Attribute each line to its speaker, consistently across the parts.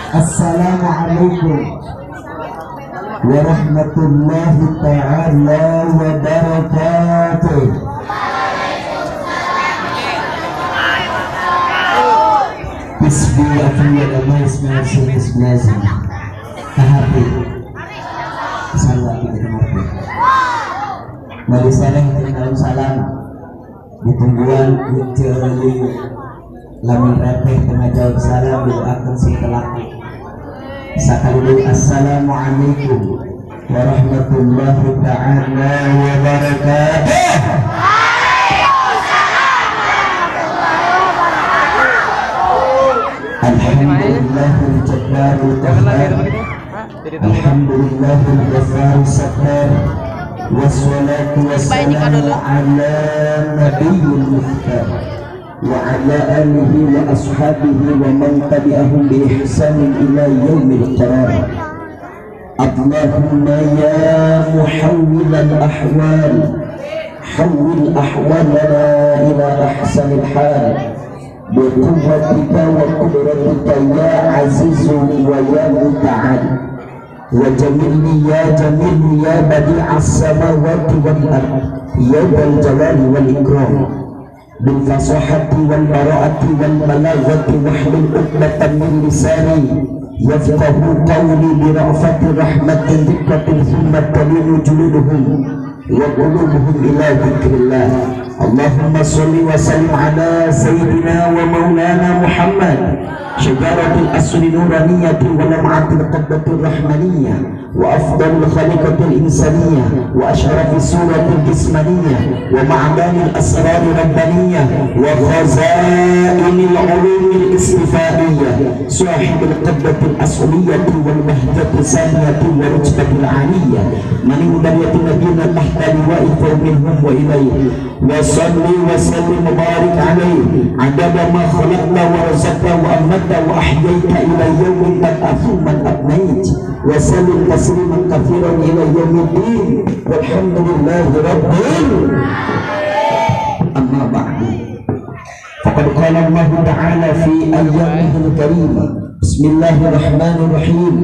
Speaker 1: Assalamualaikum warahmatullahi ta'ala wabarakatuh. Bismillahirrahmanirrahim. Tahati salam kita kenapa mari sareng dalam salam ditungguan ucapli lamun rateh tengah jawab salam doakan si kelaki sakali. Assalamualaikum warahmatullahi ta'ala wabarakatuh. Alhamdulillahil jabbaril qahhar, alhamdulillahil ghaffaril sattar, wassalatu wassalamu ala nabiyyil muhtar wa ala alihi wa ashabihi wa man tabi'ahum bi ihsanin ila yaumil qarar. Allahumma ya muhawwilal ahwal hawwil ahwalana ila ahsanil hal بقوتك وقدرتك يا عزيز ويا متعال وجملني يا جميل يا بديع السماوات والأرض يا ذا الجلال والإكرام بالفصاحة والبراءة والبلاغة واحلل عقدة من لساني يفقه قولي برأفة رحمة ذكرة ثم تلين جلودهم وقلوبهم إلى ذكر الله. اللهم صل وسلم على سيدنا ومولانا محمد شجرة الأصل النورانية ولمعة القبة الرحمنية وأفضل الخليقة الإنسانية وأشرف السورة الجسمانية ومعدن الأسرار الربانية وخزائن العلوم الاستفائية صاحب القبة الأصلية والبهجة الثانية والرتبة العالية من بداية نبينا تحت لواء منهم وإليه وصل وسلم وبارك عليه عدد ما خلقت ورزقت وأمت وأحييت إلى يوم تبعث من أبنيت وسلم تسليما كثيرا إلى يوم الدين والحمد لله رب العالمين. أما بعد فقد قال الله تعالى في آياته الكريمة بسم الله الرحمن الرحيم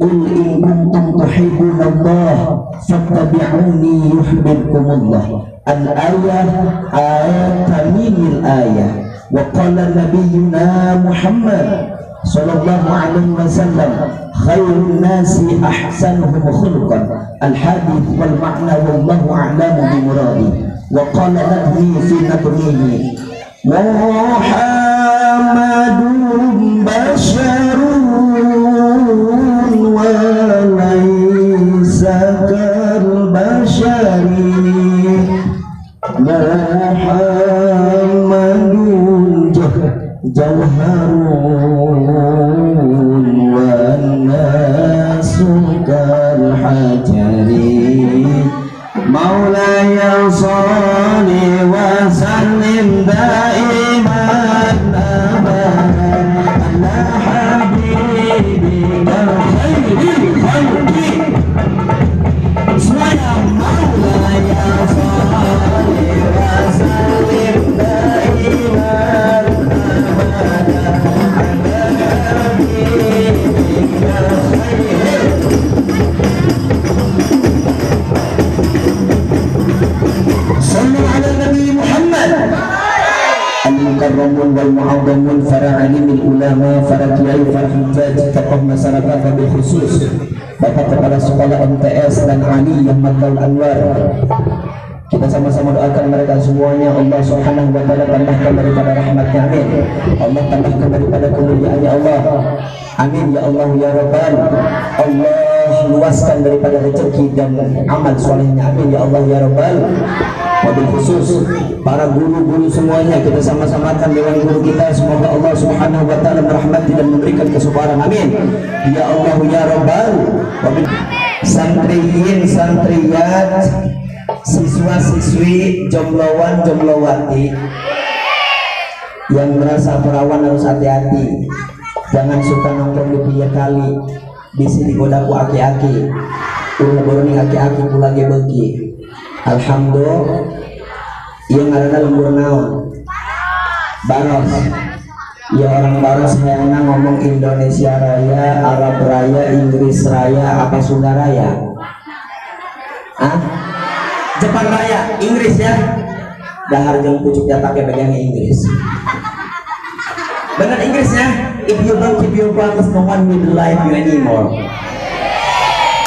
Speaker 1: قل إن كنتم تحبون الله فاتبعوني يحببكم الله. الآية آية تميم الآية. وقال نبينا محمد صلى الله عليه وسلم خير الناس أحسنهم خلقا. الحديث والمعنى والله أعلم بمراده. وقال نبي في نبيه محمد بشر وليس كالبشر محمد جوهر والناس كالحجر مولاي صل وسلم دائما أبدا على حبيبك خير الخلق اسمعنا مولاي صل وسلم دائما أبدا على حبيبك خير صلوا على النبي محمد المكرم والمعظم فرع علم العلماء فرع kiai farah hujjaj tokoh masyarakat wabil khusus Bapak Kepala Sekolah MTS dan Ali yang Madal Anwar. Kita sama-sama doakan mereka semuanya. Allah Subhanahu wa ta'ala tambahkan daripada rahmatnya, amin. Allah tambahkan daripada kemuliaannya, Allah, amin ya Allah ya Rabbal. Allah luaskan daripada rezeki dan amal solehnya, amin ya Allah ya Rabbal. Wabil khusus para guru-guru semuanya, kita sama-samakan dewan guru kita, semoga Allah Subhanahu wa ta'ala merahmati dan memberikan kesabaran, amin ya Allah ya Rabbal. Wabil santriyin santriyat, siswa-siswi, jomblowan jomblowati yang merasa perawan harus hati-hati, jangan suka nongkrong di pinggir kali, di sini godaku aki-aki, urung-urung aki-aki pulage beki. Alhamdulillah yang ada lembur naon baros Ya orang baru saya ngomong Indonesia Raya, Arab Raya, Inggris Raya, apa Sunda Raya? Hah? Jepang Raya, Inggris ya? Dahar jeung pucuknya pakai pegang Inggris. Benar Inggrisnya? If you don't keep your promise, no one will like you anymore.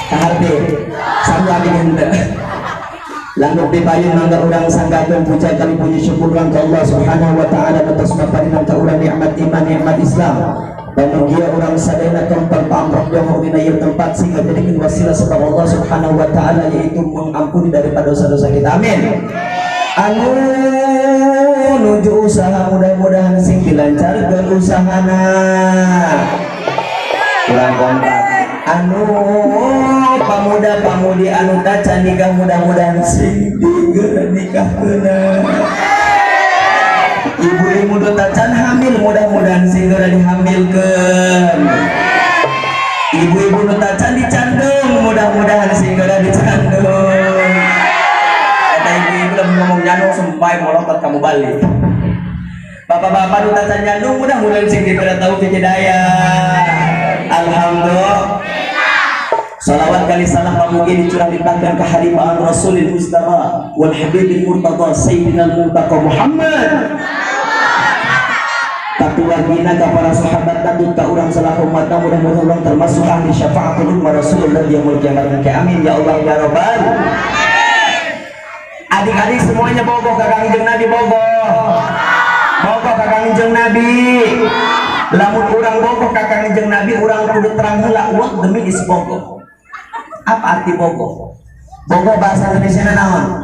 Speaker 1: Kaharti, sama ente. Lalu dibayun nangga urang sanggakeun puja kali puji syukur urang ka Allah Subhanahu wa taala atas paparingan ka urang nikmat iman nikmat Islam. Dan mugia urang sadayana tempat pamrok yang dina ieu tempat sehingga jadikeun wasilah sabab Allah Subhanahu wa taala yaitu mengampuni daripada dosa-dosa kita. Amin. Anu nuju usaha mudah-mudahan sing dilancarkeun usahana. Urang kontak anu pamuda-pamudi anu taca nikah mudah-mudahan sing nikahkeuna. Ibu-ibu nu tacan hamil mudah-mudahan sing dihamilkeun. Ibu-ibu nu tacan dicandung mudah-mudahan sing dicandung. Eta ibu-ibu udah ngomong nyandung sampai molotot kamu balik. Bapak-bapak nu tacan nyandung mudah-mudahan sing diberi taufik hidayah. Alhamdulillah. Salawat kali salam pamugi dicurah limpahkan ke halimaan Rasulul Mustafa wal Habibil Murtada Sayyidina Muntaka Muhammad. Tapi wagina ka para sahabat Nabi ka urang salah umat mudah-mudahan urang termasuk ahli syafaatul ummah Rasulullah yang mulia ke amin ya Allah ya Rabbal. Adik-adik semuanya bogoh ka Kangjeng Nabi bogoh. Bogoh ka Kangjeng Nabi. Lamun urang bogoh ka Kangjeng Nabi urang kudu terang heula what the meaning is bogoh. Apa arti bogoh? Bogoh bahasa Indonesia naon?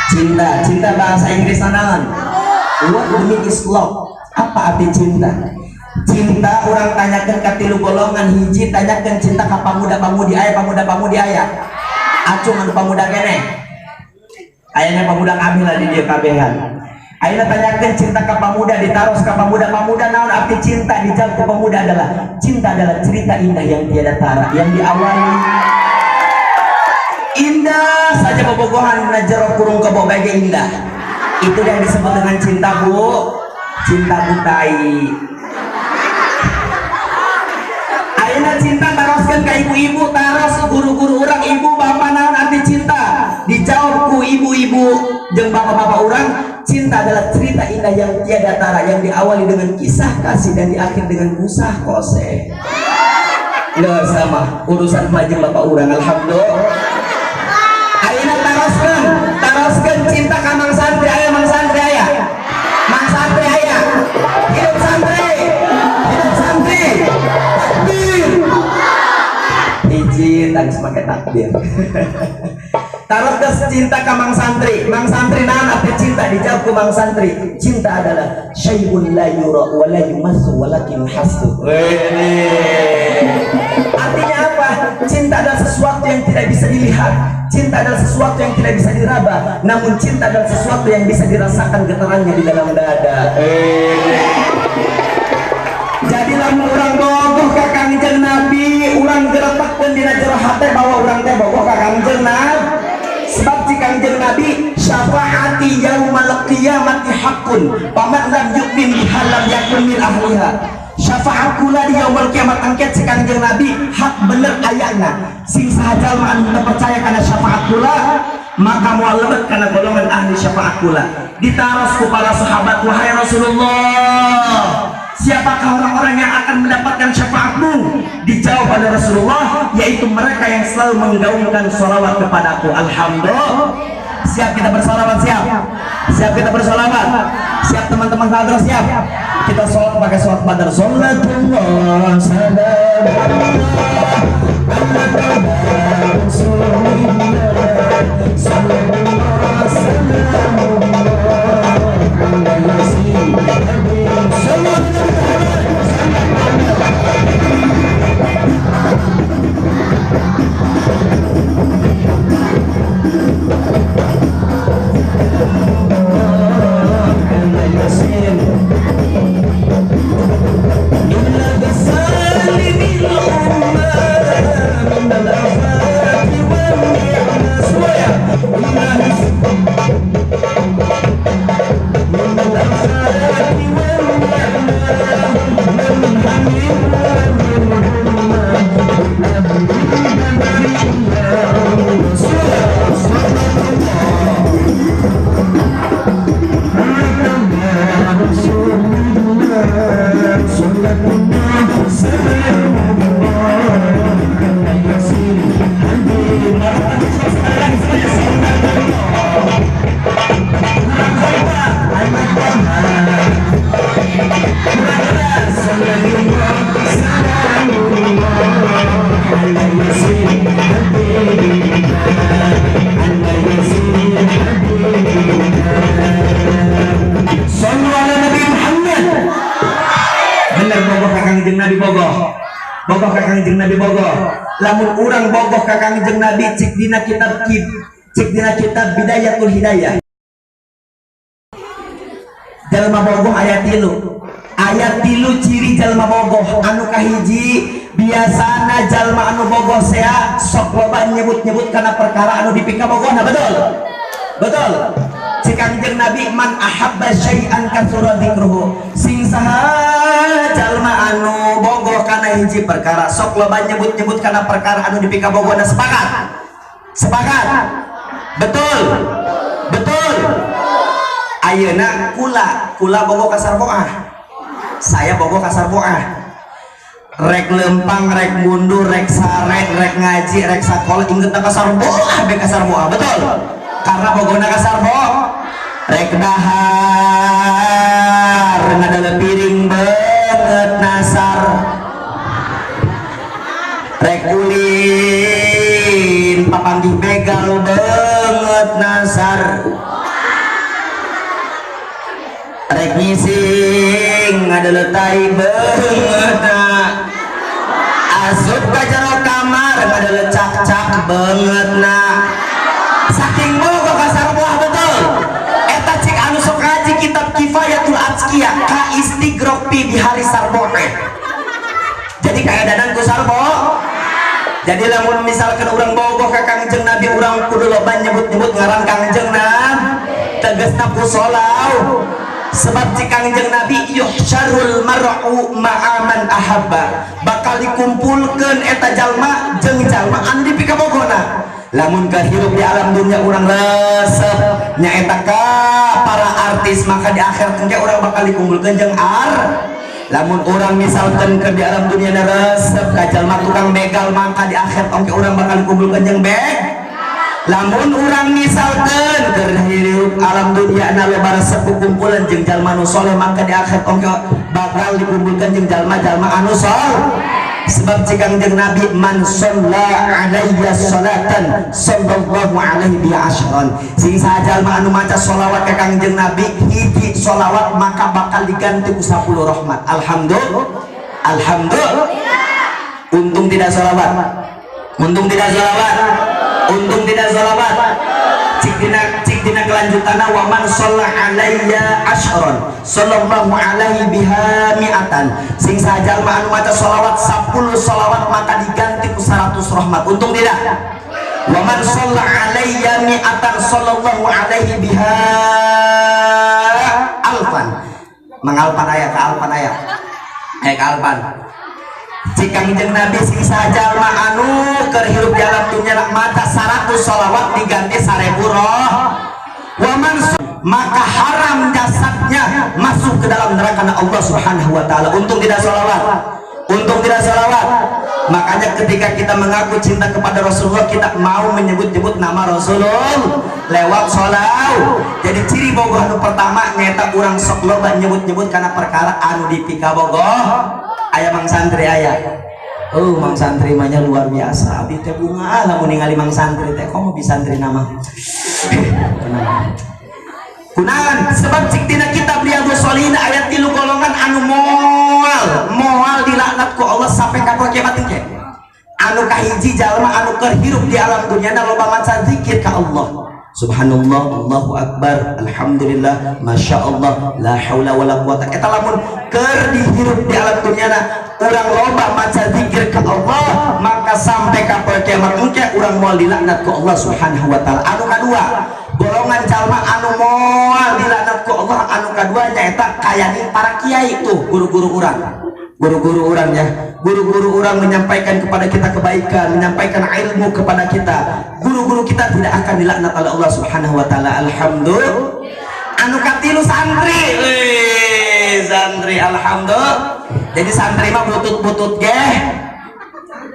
Speaker 1: Cinta. Cinta bahasa Inggris naon? What the meaning is love? Apa arti cinta? Cinta orang tanyakan ke tilu golongan hiji tanyakan cinta ke pamuda-pamudi aya pamuda-pamudi aya. Acung anu pamuda kene. Ayana pamuda kami lah di dia kabehan. Ayeuna tanyakan cinta ke pemuda ditaros ke pemuda naon arti cinta dijawab ke pemuda adalah cinta adalah cerita indah yang tiada tara yang diawali indah saja bobogohan najero kurung kebo bage indah itu yang disebut dengan cinta bu cinta butai. Ayeuna cinta taroskeun ka ibu-ibu taros guru-guru urang ibu bapak naon arti cinta dijawab ku ibu-ibu jeung bapak-bapak urang. Cinta adalah cerita indah yang tiada tara yang diawali dengan kisah kasih dan diakhiri dengan usah kose. Nggak sama urusan majeng bapak urang alhamdulillah. Ayeuna taroskeun cinta ka Mang Santri aya Mang Santri aya. Mang Santri aya. Hidup santri. Hidup santri. Takbir. Hiji tangis make takbir. Taruh ke cinta ke Mang Santri. Mang Santri naon arti cinta dijawab ke Mang Santri. Cinta adalah syai'un la yura wa la yumassu walakin hasu. Artinya apa? Cinta adalah sesuatu yang tidak bisa dilihat. Cinta adalah sesuatu yang tidak bisa diraba. Namun cinta adalah sesuatu yang bisa dirasakan getarannya di dalam dada. Jadilah orang bogoh ka Kangjeng Nabi, urang geretakkeun dina jero hate bahwa urang teh bogoh ka Kangjeng Nabi. Sebab si Kangjeng Nabi syafaati yaumal qiyamati haqqun paman lam yu'min biha lam yakun min ahliha. Syafaat kula di yaumul kiamat angket si Kangjeng Nabi hak bener ayana. Sing sahaja anu percaya kana syafaat kula maka moal lebet kana golongan ahli syafaat kula. Ditaros ku para sahabat wahai Rasulullah. Siapakah orang-orang yang akan mendapatkan syafaatmu? Dijawab oleh Rasulullah, yaitu mereka yang selalu menggaungkan sholawat kepadaku. Alhamdulillah. Siap kita bersolawat, siap. Siap kita bersolawat. Siap teman-teman hadroh, siap. Kita sholat pakai sholat badar. Sholatullah Inna Bogoh ka Kangjeng Nabi bogoh. Lamun urang bogoh ka Kangjeng Nabi cik dina kitab Bidayatul Hidayah. Jalma bogoh ayat 3. Ayat 3 ciri jalma bogoh anu kahiji biasana jalma anu bogoh sea sok loba nyebut-nyebut kana perkara anu dipika bogohna, betul? Betul. Cik Kangjeng Nabi man ahabba syai'an katsura dzikruhu. Sing saha jalma anu bogoh kana hiji perkara sok loba nyebut-nyebut kana perkara anu dipika bogohna, sepakat? Sepakat? Betul? Betul? Ayeuna kula bogoh kasar boah. Saya bogoh kasar boah. Rek lempang, rek mundur, rek saret, rek ngaji, rek sakola inget kasar boah, be kasar boah, betul? Karena bogohna kasar boah. Rek dahar ngadala piring banget nasar. Rek ulin papanggih begal banget nasar. Rek ngising adalah tai banget asup ka jero kamar adalah cak-cak banget saking bogoh kasar boah, betul? Eta cik anu sok ngaji kitab Kifayatul Atqiyah ka istigropi di hari sarboh. Jadi kaedanan ku sarboh. Jadi lamun misalkan urang bogoh ka Kangjeng Nabi, urang kudu loba nyebut-nyebut ngaran Kangjeng Nabi, tegasna ku sholawat. Sebab cik Kangjeng Nabi yuhsyarul mar'u ma'aman ahabba, bakal dikumpulkan eta jalma jeung jalma anu dipika bogohna. Lamun kahirup di alam dunia urang resep nyaeta ka para artis, maka di akhirat engke urang bakal dikumpulkeun jeung lamun urang misalkan ke di alam dunia resep ka jalma tukang begal, maka di akhirat engke urang bakal dikumpulkeun jeung lamun urang misalkan keur hirup alam dunia na loba resep kumpulan jeung jalma anu saleh, maka di akhirat engke bakal dikumpulkeun jeung jalma-jalma anu saleh. Sebab cik Kangjeng Nabi man shalla alayya sholatan sallallahu alaihi biha asyran. Sing sajalma anu maca sholawat ka Kangjeng Nabi hiji sholawat maka bakal diganti ku 10 rahmat. Alhamdulillah. Untung tidak sholawat. Untung tidak sholawat. Untung tidak sholawat. Cik dina kelanjutanna wa man shalla alayya asyran sallallahu alaihi biha mi'atan. Sing sajalma anu maca sholawat 10 sholawat maka diganti ku 100 rahmat. Untung tidak? Wa man shalla alayya mi'atan sallallahu alaihi biha alfan. Mangalpan aya ka alpan aya. Ka alpan. Cik Kangjeng Nabi sing sajalma anu keur hirup di alam dunya maca 100 sholawat diganti 1000 waman, maka haram jasadnya masuk ke dalam neraka Allah Subhanahu wa taala. Untung tidak sholawat. Untung tidak sholawat. Makanya ketika kita mengaku cinta kepada Rasulullah, kita mau menyebut-nyebut nama Rasulullah lewat sholawat. Jadi ciri bogoh anu pertama nyata urang sok loba nyebut-nyebut karena perkara anu dipika bogoh. Aya Mang Santri aya. Oh, Mang Santri mahnya luar biasa. Abdi teh bunga lamun ningali Mang Santri teh komo bisa santri nama. Kunaon? Sebab cik dina kitab Riyadhus Shalihin ayat 3 golongan anu moal dilaknat ku Allah sampai ka kiamat teh. Anu kahiji jalma anu keur hirup di alam dunya na loba maca zikir ka Allah. Subhanallah, Allahu Akbar, Alhamdulillah, Masya Allah, la haula wa la quwata. Eta lamun keur dihirup di alam dunyana urang loba maca zikir ka Allah, maka sampai ka kiamat engke urang moal dilaknat ku Allah Subhanahu wa taala. Anu kadua, golongan jalma anu moal dilaknat ku Allah, anu kadua nyaeta kayani para kiai tuh, guru-guru urang. Guru-guru orang ya, guru-guru orang menyampaikan kepada kita kebaikan, menyampaikan ilmu kepada kita. Guru-guru kita tidak akan dilaknat oleh Allah Subhanahu wa taala. Alhamdulillah. Anu katilu santri, santri alhamdulillah. Jadi santri mah butut-butut ge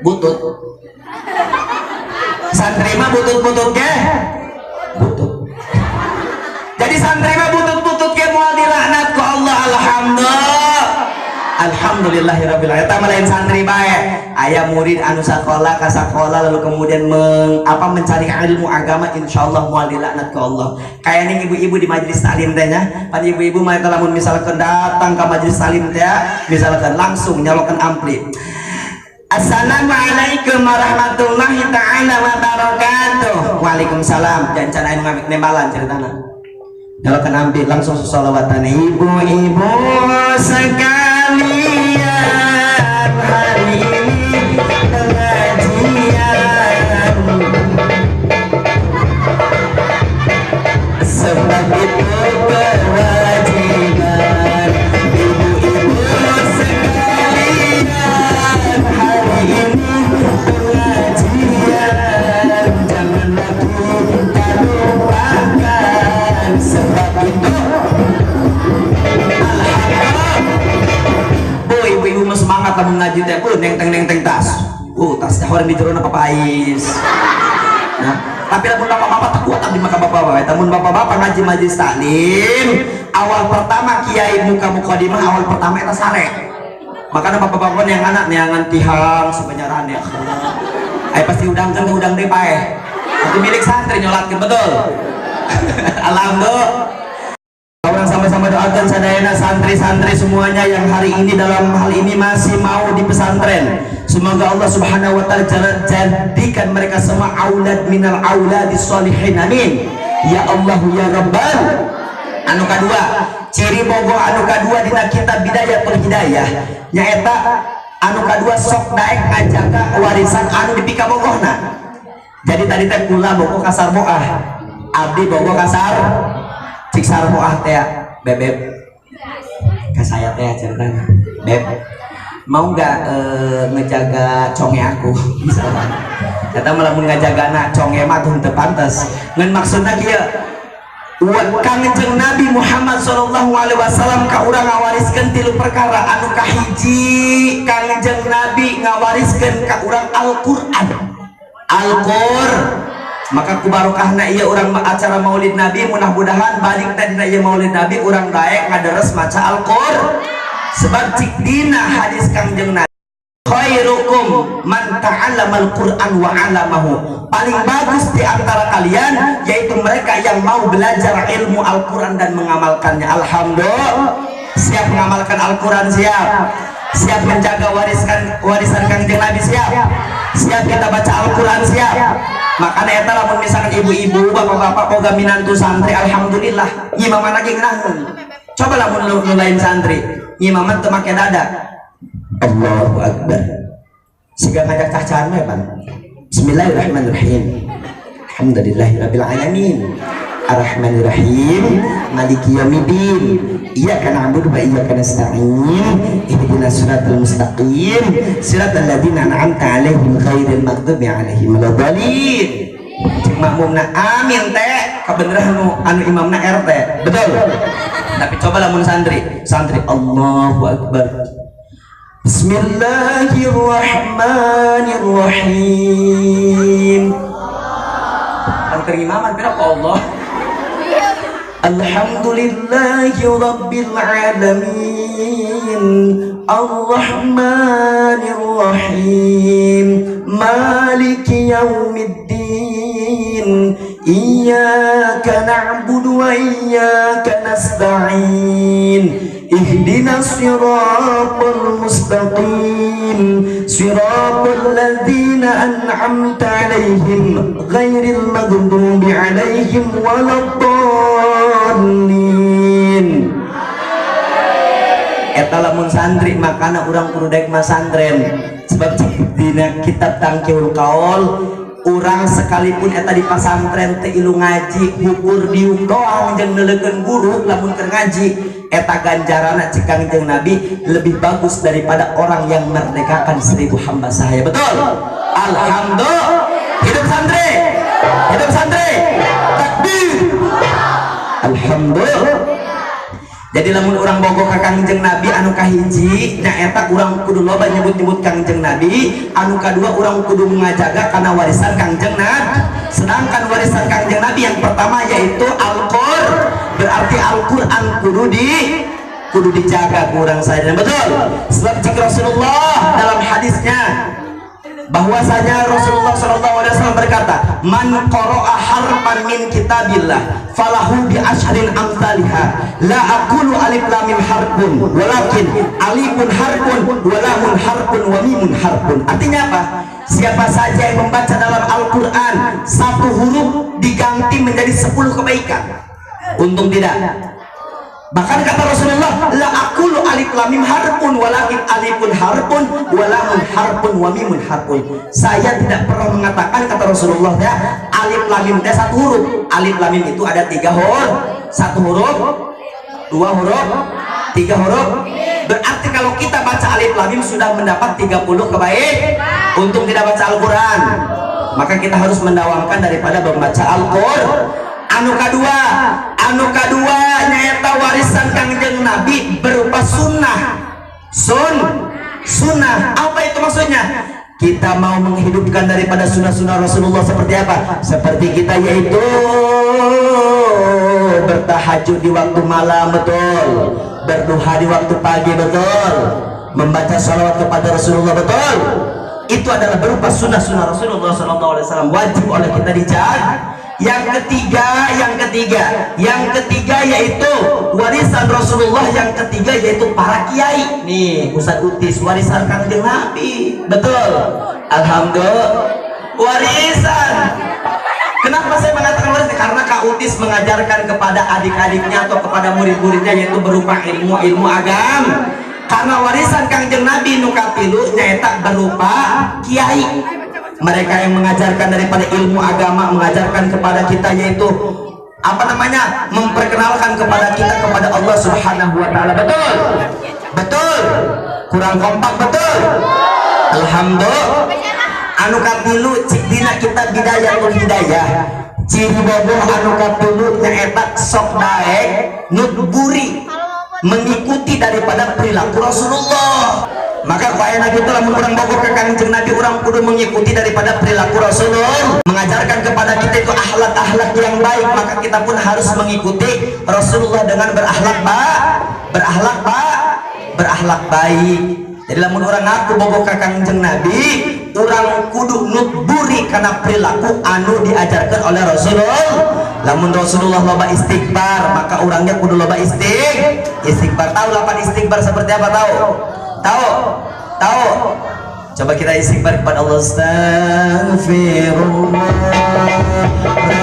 Speaker 1: butut, santri mah butut-butut ge butut. Jadi santri mah butut-butut ge moal dilaknat ku Allah. Alhamdulillahirabbil alamin. Eta lain santri bae. Aya murid anu sakola ka sakola lalu kemudian mencari ilmu agama, insyaallah moal dilaknat ku Allah. Kayak ibu-ibu di majelis taklim teh nya. Pan ibu-ibu mah lamun misalkan datang ke majelis taklim teh misalkan langsung nyalokeun ampli. Assalamualaikum warahmatullahi taala wabarakatuh. Waalaikumsalam. Jancan anu ngamik nembalan ceritana. Nyalokeun ampli langsung sholawatan. Ibu-ibu sekalian, hari ini pengajian sebab itu kewajiban. Ibu-ibu sekalian, hari ini pengajian janganlah kita lupakan sebab itu. Ibu-ibu mah semangat lamun ngaji teh, neng tas. Tas teh orang di jero na papais. Nah, tapi lamun bapak-bapak tak kuat abdi maka bapak-bapak. Lamun bapak-bapak ngaji majelis taklim, awal pertama kiai muka mukadimah awal pertama eta sare. Makanya bapak-bapak yang anak neangan tihang sebenyaran ya. Ai pasti udangkeun ke udang deui paeh. Itu milik santri nyolatkeun betul. Alhamdulillah. Orang sama-sama doakan sadayana santri-santri semuanya yang hari ini dalam hal ini masih mau di pesantren. Semoga Allah Subhanahu wa taala jadikan mereka semua aulad minal auladis sholihin. Amin. Ya Allah ya Rabbal. Anu kadua, ciri bogoh anu kadua dina kitab Bidayatul Hidayah nyaeta anu kadua sok daek ngajaga warisan anu dipika bogohna. Jadi tadi teh kula bogoh kasar boah. Abdi bogoh kasar cik sarboah teh bebeb ke saya teh ceritanya beb mau nggak ngejaga conge aku misalnya kata melamun ngajagana conge mah tuh teu pantes ngan maksudna kieu Kangjeng Nabi Muhammad sallallahu alaihi wasallam ka urang ngawariskeun 3 perkara. Anu kahiji Kangjeng Nabi ngawariskeun ka urang Al-Qur'an. Maka kubarokahna iya orang acara maulid Nabi, mudah-mudahan balik tadi iya maulid Nabi orang daek ngaderes maca Al-Qur'an. Sebab cik dina hadis Kangjeng Nabi khairukum man ta'allamal Qur'an wa 'allamahu. Paling bagus di antara kalian yaitu mereka yang mau belajar ilmu Al-Qur'an dan mengamalkannya. Alhamdulillah. Siap mengamalkan Al-Qur'an, siap menjaga warisan Kangjeng Nabi, siap kita baca Al-Qur'an, siap. Makanya eta lamun misalkan ibu-ibu bapak-bapak boga minantu santri, alhamdulillah nyimaman lagi ngenaheun. Coba lamun lu lain santri nyimaman teu make dada, Allahu akbar siga ngajak cacahan we pan. Bismillahirrahmanirrahim. Alhamdulillahirabbil alamin. Ar-Rahmanir-Rahim. Maliki yaumiddin. Iyyaka na'budu wa iyyaka nasta'in. Ihdinas siratal mustaqim. Siratal ladzina an'amta 'alaihim ghairil maghdubi 'alaihim waladdallin. Cek makmumna amin teh kabeneran anu imamna RT. Betul. Tapi coba lamun santri Allahu akbar. Bismillahirrahmanirrahim. Antara imaman pira ka Allah. Alhamdulillahi rabbil alamin. Ar-Rahmanir Rahim. Maliki yaumiddin. Iyyaka na'budu wa iyyaka nasta'in. Ihdinas siratal mustaqim. Siratal ladzina an'amta 'alaihim ghairil maghdubi 'alaihim waladdallin. Eta lamun santri makana urang kudu daek masantren. Sebab dina kitab Tangkihul Qaul urang sekalipun eta di pasantren teu ilu ngaji hukur diuk doang jeung neulekeun guru lamun keur ngaji eta ganjarana cik Kangjeng Nabi lebih bagus daripada orang yang merdekakan 1000 hamba sahaya. Betul. Alhamdulillah. Hidup santri. Hidup santri. Takbir. Alhamdulillah. Jadi lamun orang bogo ka Kangjeng Nabi anu kahiji nyaeta urang kudu loba nyebut-nyebut Kangjeng Nabi, anu kadua urang kudu mengajaga karena warisan Kangjeng Nabi. Sedangkan warisan Kangjeng Nabi yang pertama yaitu Al-Qur, berarti Al-Qur'an kudu dijaga kurang sadar. Betul. Sebab jika Rasulullah dalam hadisnya bahwasanya Rasulullah SAW berkata, man qara'a harfan min kitabillah falahu bi asyrin amsalha la aqulu alif lam mim harfun walakin alifun harfun wa lamun harfun wa mimun harfun. Artinya apa? Siapa saja yang membaca dalam Al-Qur'an satu huruf diganti menjadi 10 kebaikan. Untung tidak. Bahkan kata Rasulullah, la aqulu alif lam mim harfun walakin alifun harfun wa lamun harfun wa mimun harfun. Saya tidak pernah mengatakan, kata Rasulullah, ya, alif lam mim itu satu huruf. Alif lam mim itu ada 3 huruf. 1 huruf, 2 huruf, 3 huruf. Berarti kalau kita baca alif lam mim sudah mendapat 30 kebaikan. Untung tidak baca Al-Qur'an. Maka kita harus mendawamkan daripada membaca Al-Qur'an. Anu kedua nyaeta warisan Kangjeng Nabi berupa sunnah. Sunnah apa itu maksudnya? Kita mau menghidupkan daripada sunnah-sunnah Rasulullah seperti apa? Seperti kita yaitu bertahajud di waktu malam, betul, berduha di waktu pagi, betul, membaca salawat kepada Rasulullah, betul. Itu adalah berupa sunnah-sunnah Rasulullah SAW, wajib oleh kita dijaga. Yang ketiga yaitu warisan Rasulullah. Yang ketiga yaitu para kiai. Nih Ustaz Utis warisan Kangjeng Nabi, betul. Alhamdulillah warisan. Kenapa saya mengatakan warisan? Karena Kak Utis mengajarkan kepada adik-adiknya atau kepada murid-muridnya yaitu berupa ilmu agama. Karena warisan Kangjeng Nabi nukatilu nyaeta berupa kiai. Mereka yang mengajarkan daripada ilmu agama, mengajarkan kepada kita yaitu apa namanya, memperkenalkan kepada kita kepada Allah Subhanahu wa Ta'ala. Betul, kurang kompak, betul. Alhamdulillah. Anu katilu dina kita bidayatul hidayah, ciri boboh anu katilu nyaeta sok daek nutburi, mengikuti daripada perilaku Rasulullah. Maka kayaknya kita lamun orang bogoh ke Kangjeng Nabi, orang kudu mengikuti daripada perilaku Rasulullah, mengajarkan kepada kita itu akhlak-akhlak yang baik. Maka kita pun harus mengikuti Rasulullah dengan berakhlak baik. Jadi lamun orang aku bogoh ke Kangjeng Nabi, orang kudu nutburi karena perilaku anu diajarkan oleh Rasulullah. Lamun Rasulullah loba istighfar, maka orangnya kudu loba istighfar. Tahu lapan istighfar seperti apa? Tahu? Coba kita istighfar kepada Allah. Astaghfirullah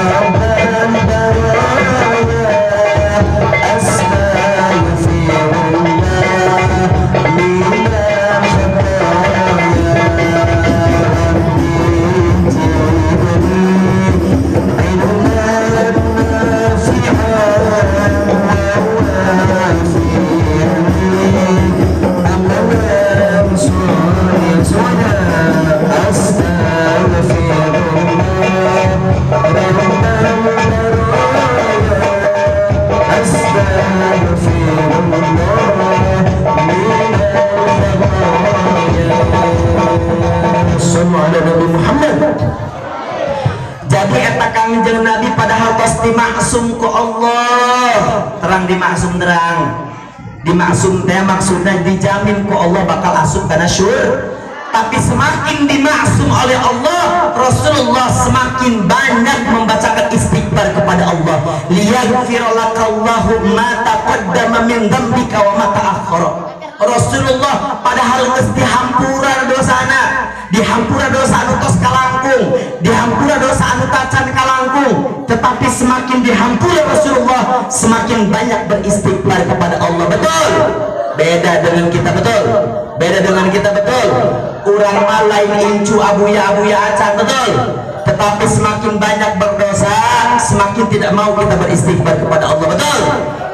Speaker 1: Rabban baraya, astaghfirullah minal Kangjeng Nabi padahal pasti maksum ku Allah. Terang dimaksum, dimaksum teh maksudnya dijamin ku Allah bakal asup kana syur. Tapi semakin dimaksum oleh Allah, Rasulullah semakin banyak membacakan istighfar kepada Allah. Liyaghfirlakallahu ma taqaddama min dzambika wa ma ta'akhkhara. Rasulullah padahal geus dihampura dosana, dihampura dosa anu tos kalangkung, dihampura dosa anu tacan kalangkung, tetapi semakin dihampura Rasulullah semakin banyak beristighfar kepada Allah. Betul? Beda dengan kita, betul? Beda dengan kita, betul? Urang lain incu abuya acan, betul? Tetapi semakin banyak berdosa semakin tidak mau kita beristighfar kepada Allah. Betul?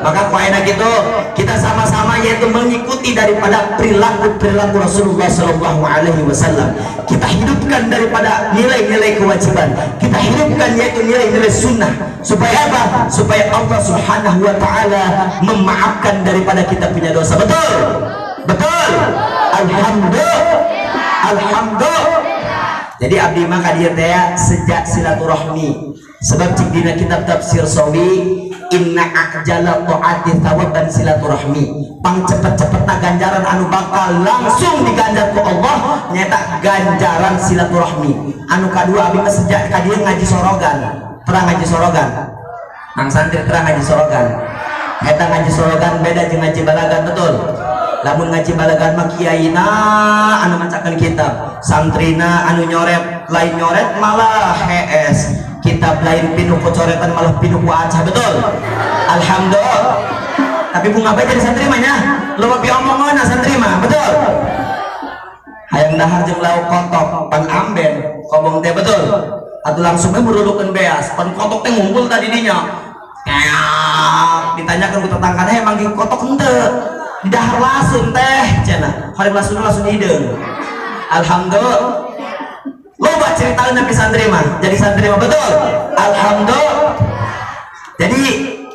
Speaker 1: Maka kuaina gitu kita sama-sama yaitu mengikuti daripada perilaku Rasulullah Shallallahu Alaihi Wasallam. Kita hidupkan daripada nilai-nilai kewajiban, kita hidupkan yaitu nilai-nilai sunnah, supaya apa? Supaya Allah Subhanahu Wa Taala memaafkan daripada kita punya dosa. Betul? Betul? Alhamdulillah. Jadi abdi mah kadir teh sejak silaturahmi. Sebab cik dina kitab tafsir sawi, inna a'jala ta'ati thawaban silaturahmi. Pang cepet-cepetna ganjaran anu bakal langsung diganjar ku Allah nyata ganjaran silaturahmi. Anu kadua abdi mah sejak kadir ngaji sorogan. Terang ngaji sorogan. Nang santri terang ngaji sorogan. Eta ngaji sorogan beda jeung ngaji balagan. Betul? Lamun ngaji balagan mah kiaina anu macakeun kitab, santrina anu nyoret lain nyoret malah HS, kitab lain pinuh coretan malah pinuh ku acah. Betul? Alhamdulillah. Tapi bunga bae jadi santri mah nya loba piomongan santri mah. Betul? Hayang dahar jeung lauk kotok pan amben kobong teh. Betul? Atuh langsung we murulukeun beas pan kotok teh ngumpul tadi dinya. Ditanyakan ku tetangkana emang kotok henteu dahar langsung teh cenah hari langsung hideung. Alhamdulillah. Loba cerita nabi santri mah jadi santri mah. Betul? Alhamdulillah. Jadi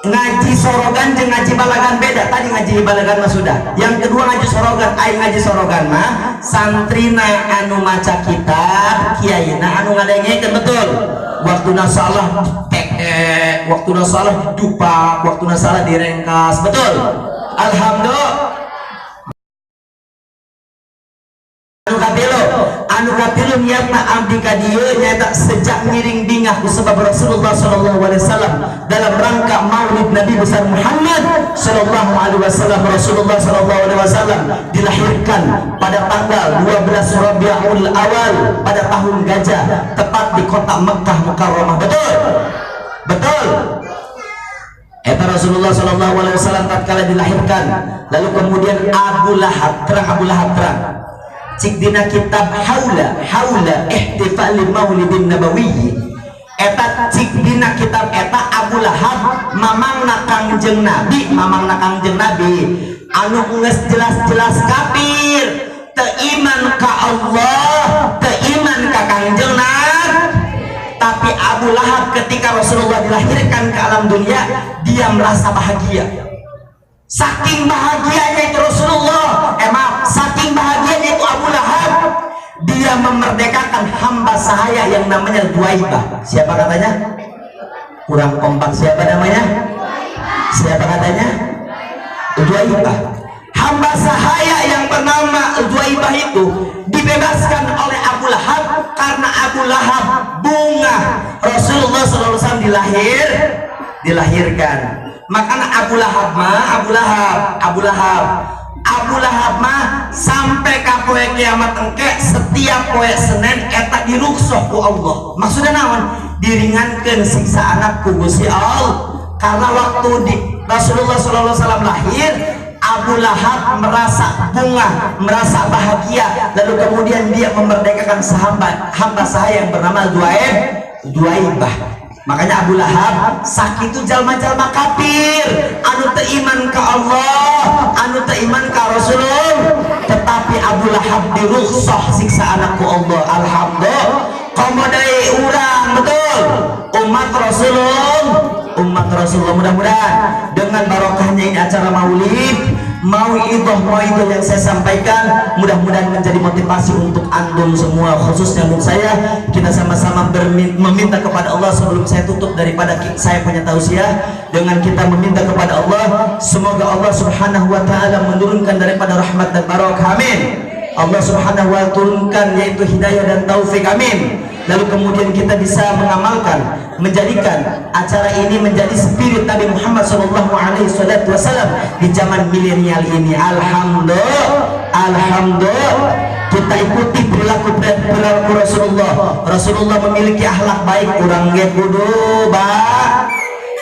Speaker 1: ngaji sorogan jeung ngaji balagan beda. Tadi ngaji balagan mah sudah, yang kedua ngaji sorogan. Aing ngaji sorogan mah santrina anu maca kitab, kiaina anu ngadengekeun. Betul? Waktuna salah waktuna salah dupak, waktuna salah direngkas. Betul? Alhamdulillah. Anu katilu niatna abdi ka dieu nyaeta sejak ngiring bingah kusebab Rasulullah Shallallahu Alaihi Wasallam dalam rangka Maulid Nabi besar Muhammad Shallallahu Alaihi Wasallam. Rasulullah Shallallahu Alaihi Wasallam dilahirkan pada tanggal 12 Rabiul Awal pada tahun gajah, tepat di kota Mekkah Mukarramah. Betul? Betul? Eta Rasulullah Shallallahu Alaihi Wasallam tatkala dilahirkan, lalu kemudian Abu Lahab terang. Cik dina kitab haula ihtifal maulidin nabawi, eta cik dina kitab eta Abu Lahab mamangna Kangjeng Nabi anu geus jelas-jelas kafir, teu iman ka Allah, teu iman ka Kangjeng Nabi. Tapi Abu Lahab ketika Rasulullah dilahirkan ke alam dunia, dia merasa bahagia. Saking bahagianya itu Rasulullah, saking bahagianya itu Abu Lahab, dia memerdekakan hamba sahaya yang namanya Duaibah. Siapa katanya? Kurang kompak. Siapa namanya? Siapa katanya? Duaibah. Hamba sahaya yang bernama Duaibah itu dibebaskan oleh Abu Lahab karena Abu Lahab bunga Rasulullah SAW dilahirkan. Makanya Abu Lahab mah sampai ka poe kiamat engke setiap poe Senin eta diruksoh ku Allah. Maksudnya naon? Diringankeun siksa anak ku Gusti Allah. Karena waktu di Rasulullah SAW lahir, Abu Lahab merasa bunga, merasa bahagia, lalu kemudian dia memerdekakan hamba sahaya yang bernama Duaibah. Makanya Abu Lahab sakitu jalma-jalma kafir anu teu iman ka Allah, anu teu iman ka Rasulullah, tetapi Abu Lahab dirukhsah siksa anakku Allah. Alhamdulillah. Komodai urang. Betul? Umat Rasulullah mudah-mudahan dengan barokahnya ini acara maulid, mauidhah yang saya sampaikan mudah-mudahan menjadi motivasi untuk antum semua, khususnya untuk saya. Kita sama-sama meminta kepada Allah sebelum saya tutup daripada saya punya tausiah, dengan kita meminta kepada Allah semoga Allah Subhanahu wa taala menurunkan daripada rahmat dan barokah. Amin. Allah Subhanahu wa taala turunkan yaitu hidayah dan taufik. Amin. Lalu kemudian kita bisa mengamalkan, menjadikan acara ini menjadi spirit Nabi Muhammad SAW di zaman milenial ini. Alhamdulillah. Kita ikuti perilaku Rasulullah. Rasulullah memiliki akhlak baik, urang ge kudu baik.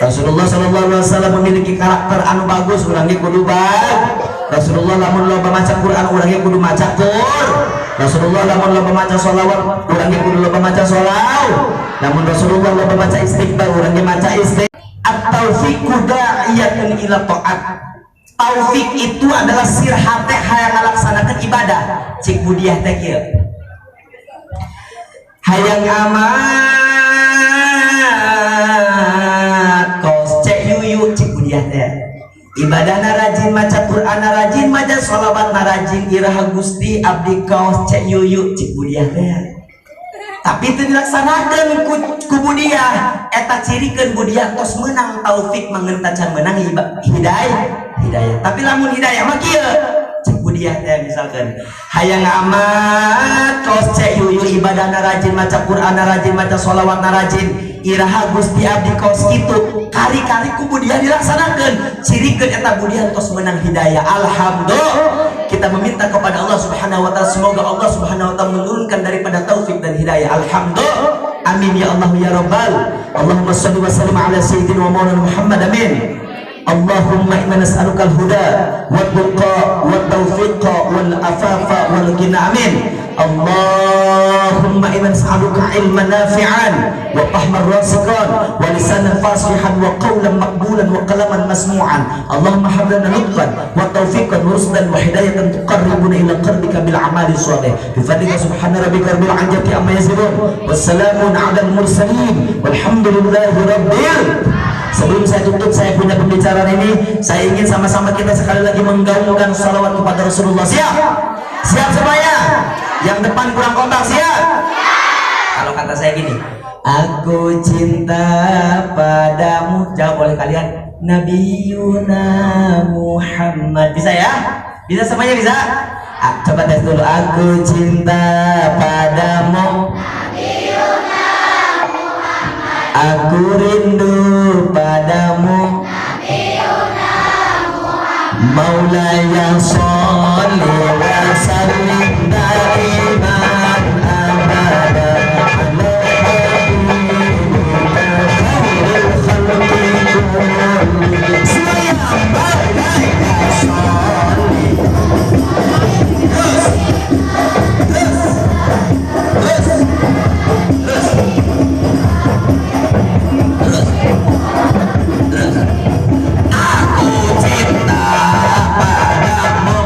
Speaker 1: Rasulullah SAW memiliki karakter anu bagus, urang ge kudu baik. Rasulullah lamun loba maca Quran, urang ge kudu maca Quran. Rasulullah lamun loba maca sholawat urang ge kudu loba maca sholawat, namun Rasulullah loba maca istighfar urang ge maca istighfar. At-taufiqu da'iyatun ila ta'at. Taufik itu adalah sirhat teh hayang ngalaksanakeun ibadah. Cik budiah teh kieu. Hayang amat kos cek yuyu cik budiah teh. Ibadahna rajin, maca Qur'ana rajin, maca sholawatna rajin, iraha Gusti abdi kaos cek yuyu cik budiah teh. Tapi itu dilaksanakan ku budiah eta cirikeun budiah tos menang taufik mangeuntacan menang hidayah. Tapi lamun hidayah mah kieu cek budiah teh misalkan hayang amat tos cek yuyu ibadahna rajin, maca Qur'ana rajin, maca sholawatna rajin, iraha Gusti abdi kaos kitu kari-kari ku budiah dilaksanakan cirikeun eta budiah tos menang hidayah. Alhamdulillah kita meminta kepada Allah Subhanahu wa taala semoga Allah Subhanahu wa taala menurunkan daripada taufik dan hidayah. Alhamdulillah. Amin ya Allah ya Rabbal. Allahumma shalli wa sallim ala sayyidina wa maulana Muhammad. Amin. Allahumma inna nas'aluka al-huda wal tuqa wat tawfiqa wal afafa wal ghina. Amin. Allahumma inna nas'aluka ilman nafi'an wa fahman rasikan wa lisanan fasihan wa qawlan maqbulan wa kalaman masmu'an. Allahumma hab lana lutfan wa tawfiqan wa rusdan wa hidayatan tuqarribuna ila qarbika bil a'mali shalih. Bi fadlika subhana rabbika rabbil izzati amma yasifun. Wassalamun 'alal mursalin walhamdulillahi rabbil. Sebelum saya tutup, saya punya pembicaraan ini. Saya ingin sama-sama kita sekali lagi menggaungkan salawat kepada Rasulullah. Siap? Siap semuanya? Yang depan kurang kompak, siap? Kalau kata saya gini, aku cinta padamu, jawab oleh kalian Nabiyuna Muhammad. Bisa ya? Bisa semuanya bisa? Coba tes dulu. Aku cinta padamu Nabiyuna Muhammad. Aku rindu padamu Nabiyuna Muhammad. Maulaya sholli wa sallim daiman abada ala habibika khairil khalqi kulli. Semuanya maulaya sholli. Aku cinta padamu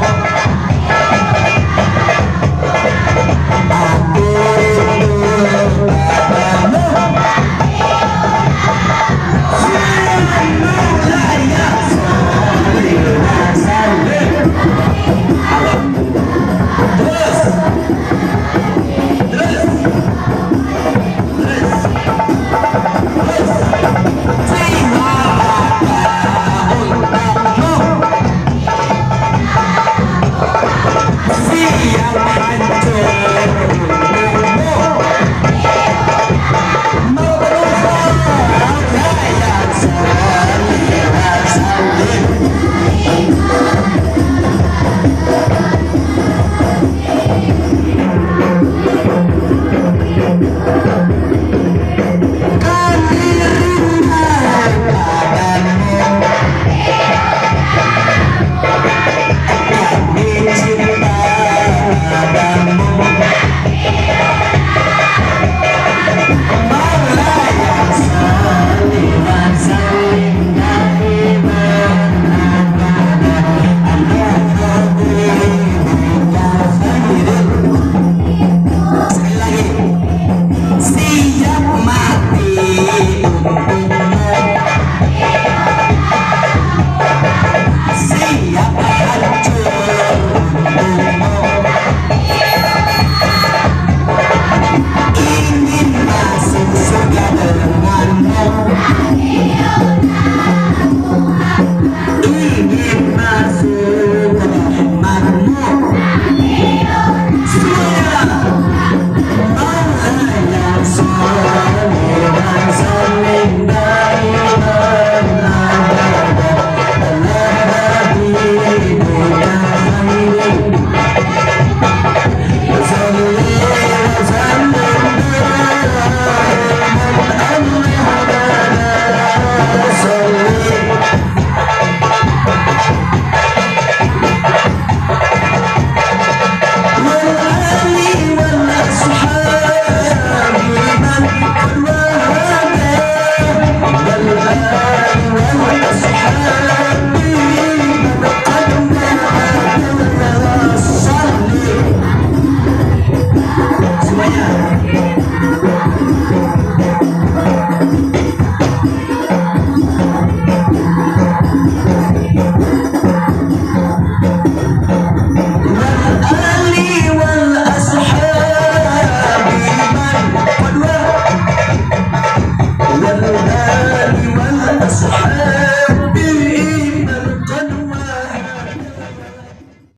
Speaker 1: والآل والأصحاب